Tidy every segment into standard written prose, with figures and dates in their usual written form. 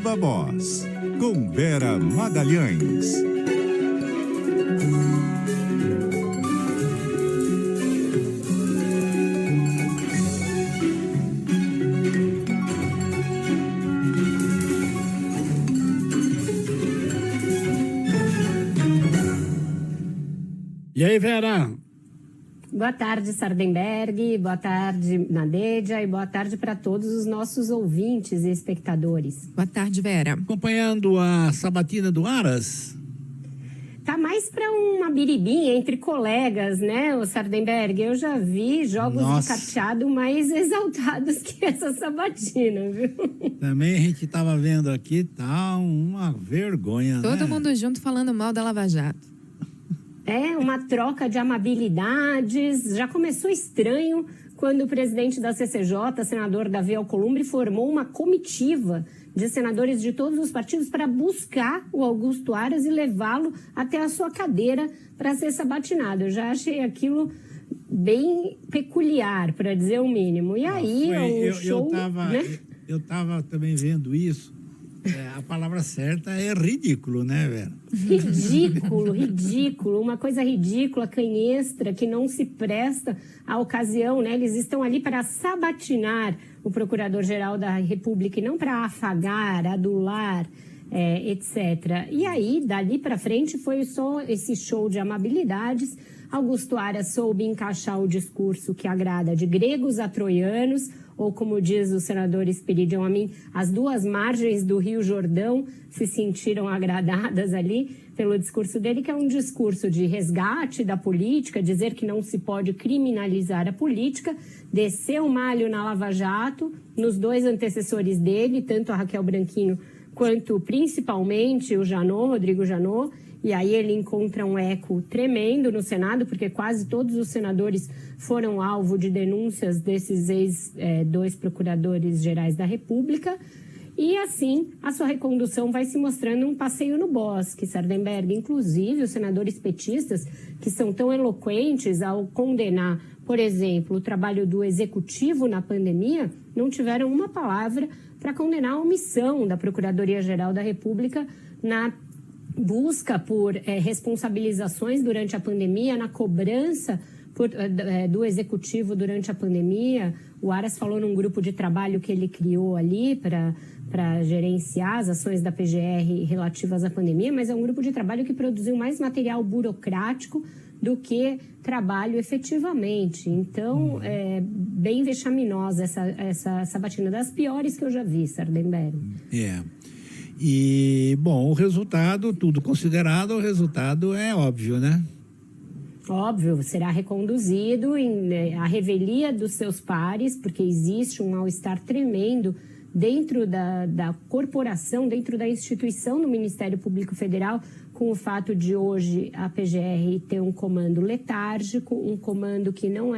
Viva Voz, com Vera Magalhães. E aí, Vera? Boa tarde, Sardenberg, boa tarde, Nadeja, e boa tarde para todos os nossos ouvintes e espectadores. Boa tarde, Vera. Acompanhando a sabatina do Aras? Tá mais para uma biribinha entre colegas, né, o Sardenberg? Eu já vi jogos de carteado mais exaltados que essa sabatina, viu? Também a gente estava vendo aqui, tá uma vergonha, né? Todo mundo junto falando mal da Lava Jato. É uma troca de amabilidades. Já começou estranho quando o presidente da CCJ, senador Davi Alcolumbre, formou uma comitiva de senadores de todos os partidos para buscar o Augusto Aras e levá-lo até a sua cadeira para ser sabatinado. Eu já achei aquilo bem peculiar, para dizer o mínimo. E aí, eu estava também vendo isso. A palavra certa é ridículo, né, Vera? Ridículo. Uma coisa ridícula, canhestra, que não se presta à ocasião, né? Eles estão ali para sabatinar o Procurador-Geral da República e não para afagar, adular, etc. E aí, dali para frente, foi só esse show de amabilidades. Augusto Aras soube encaixar o discurso que agrada de gregos a troianos, ou como diz o senador Esperidião Amin, as duas margens do Rio Jordão se sentiram agradadas ali pelo discurso dele, que é um discurso de resgate da política, dizer que não se pode criminalizar a política, descer o malho na Lava Jato, nos dois antecessores dele, tanto a Raquel Branquinho quanto principalmente o Janot, Rodrigo Janot. E aí ele encontra um eco tremendo no Senado, porque quase todos os senadores foram alvo de denúncias desses dois procuradores gerais da República. E assim, a sua recondução vai se mostrando um passeio no bosque, Sardenberg. Inclusive, os senadores petistas, que são tão eloquentes ao condenar, por exemplo, o trabalho do Executivo na pandemia, não tiveram uma palavra para condenar a omissão da Procuradoria-Geral da República na busca por responsabilizações durante a pandemia, na cobrança do Executivo durante a pandemia. O Aras falou num grupo de trabalho que ele criou ali para gerenciar as ações da PGR relativas à pandemia, mas é um grupo de trabalho que produziu mais material burocrático do que trabalho efetivamente. Então, é bem vexaminosa essa sabatina, das piores que eu já vi, Sardenberg. E, bom, o resultado, tudo considerado, o resultado é óbvio, né? Óbvio, será reconduzido à revelia dos seus pares, porque existe um mal-estar tremendo dentro da corporação, dentro da instituição do Ministério Público Federal, com o fato de hoje a PGR ter um comando letárgico, um comando que não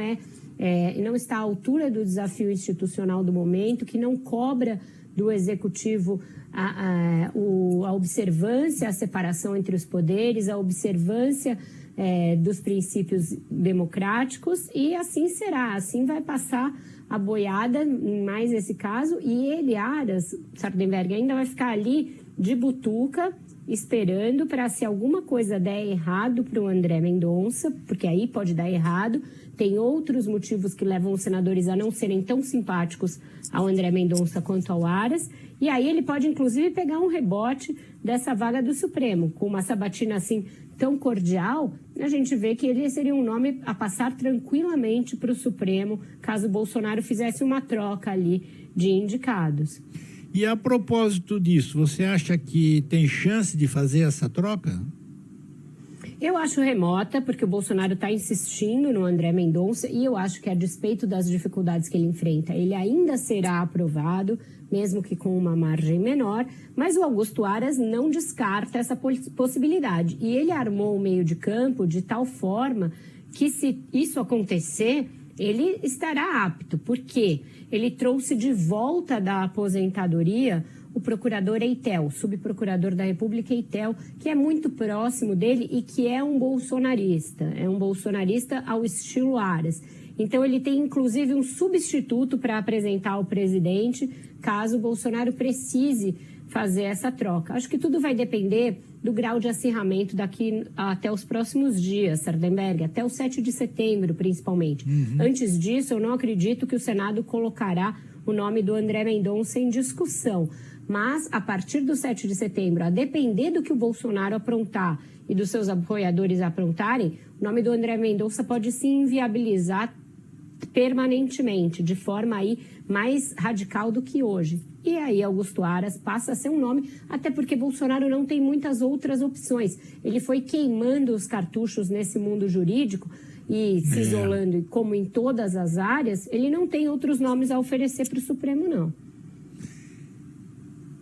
está à altura do desafio institucional do momento, que não cobra do Executivo a observância, a separação entre os poderes, a observância dos princípios democráticos, e assim será, assim vai passar a boiada em mais esse caso, e ele, Aras, Sardenberg, ainda vai ficar ali de butuca, esperando para, se alguma coisa der errado para o André Mendonça, porque aí pode dar errado. Tem outros motivos que levam os senadores a não serem tão simpáticos ao André Mendonça quanto ao Aras. E aí ele pode, inclusive, pegar um rebote dessa vaga do Supremo. Com uma sabatina assim tão cordial, a gente vê que ele seria um nome a passar tranquilamente para o Supremo, caso o Bolsonaro fizesse uma troca ali de indicados. E a propósito disso, você acha que tem chance de fazer essa troca? Eu acho remota, porque o Bolsonaro está insistindo no André Mendonça, e eu acho que, a despeito das dificuldades que ele enfrenta, ele ainda será aprovado, mesmo que com uma margem menor, mas o Augusto Aras não descarta essa possibilidade. E ele armou o meio de campo de tal forma que, se isso acontecer, ele estará apto, porque ele trouxe de volta da aposentadoria o procurador Eitel, subprocurador da República Eitel, que é muito próximo dele e que é um bolsonarista ao estilo Aras. Então ele tem inclusive um substituto para apresentar ao presidente, caso o Bolsonaro precise fazer essa troca. Acho que tudo vai depender do grau de acirramento daqui até os próximos dias, Sardenberg, até o 7 de setembro, principalmente. Antes disso, eu não acredito que o Senado colocará o nome do André Mendonça em discussão. Mas, a partir do 7 de setembro, a depender do que o Bolsonaro aprontar e dos seus apoiadores aprontarem, o nome do André Mendonça pode se inviabilizar permanentemente, de forma aí mais radical do que hoje. E aí Augusto Aras passa a ser um nome, até porque Bolsonaro não tem muitas outras opções. Ele foi queimando os cartuchos nesse mundo jurídico e se isolando, e como em todas as áreas, ele não tem outros nomes a oferecer para o Supremo, não.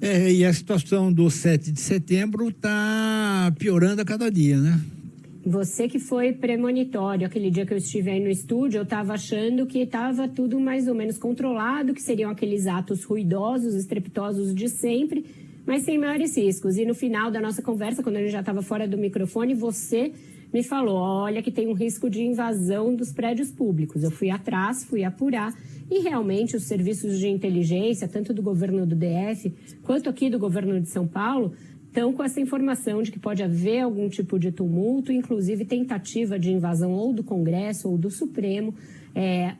E a situação do 7 de setembro está piorando a cada dia, né? Você que foi premonitório, aquele dia que eu estive aí no estúdio, eu estava achando que estava tudo mais ou menos controlado, que seriam aqueles atos ruidosos, estrepitosos de sempre, mas sem maiores riscos. E no final da nossa conversa, quando a gente já estava fora do microfone, você me falou, olha que tem um risco de invasão dos prédios públicos. Eu fui atrás, fui apurar, e realmente os serviços de inteligência, tanto do governo do DF, quanto aqui do governo de São Paulo, estão com essa informação de que pode haver algum tipo de tumulto, inclusive tentativa de invasão ou do Congresso ou do Supremo.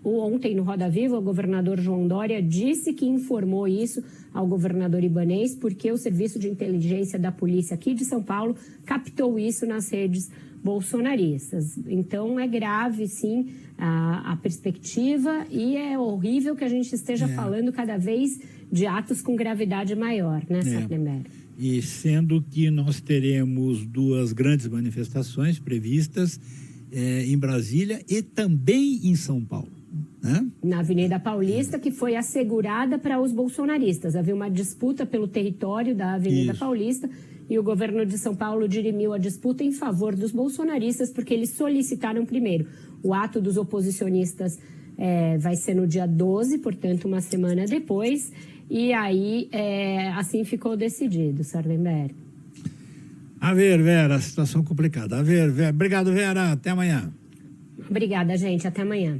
Ontem, no Roda Viva, o governador João Dória disse que informou isso ao governador Ibanez, porque o Serviço de Inteligência da Polícia aqui de São Paulo captou isso nas redes bolsonaristas. Então, é grave, sim, a perspectiva, e é horrível que a gente esteja falando cada vez de atos com gravidade maior, né, Sardenberg? E sendo que nós teremos 2 grandes manifestações previstas em Brasília e também em São Paulo, né? Na Avenida Paulista, que foi assegurada para os bolsonaristas. Havia uma disputa pelo território da Avenida Paulista e o governo de São Paulo dirimiu a disputa em favor dos bolsonaristas, porque eles solicitaram primeiro. O ato dos oposicionistas vai ser no dia 12, portanto, uma semana depois. E aí, assim ficou decidido, Sardenberg. A ver, Vera, situação complicada. A ver, Vera. Obrigado, Vera. Até amanhã. Obrigada, gente. Até amanhã.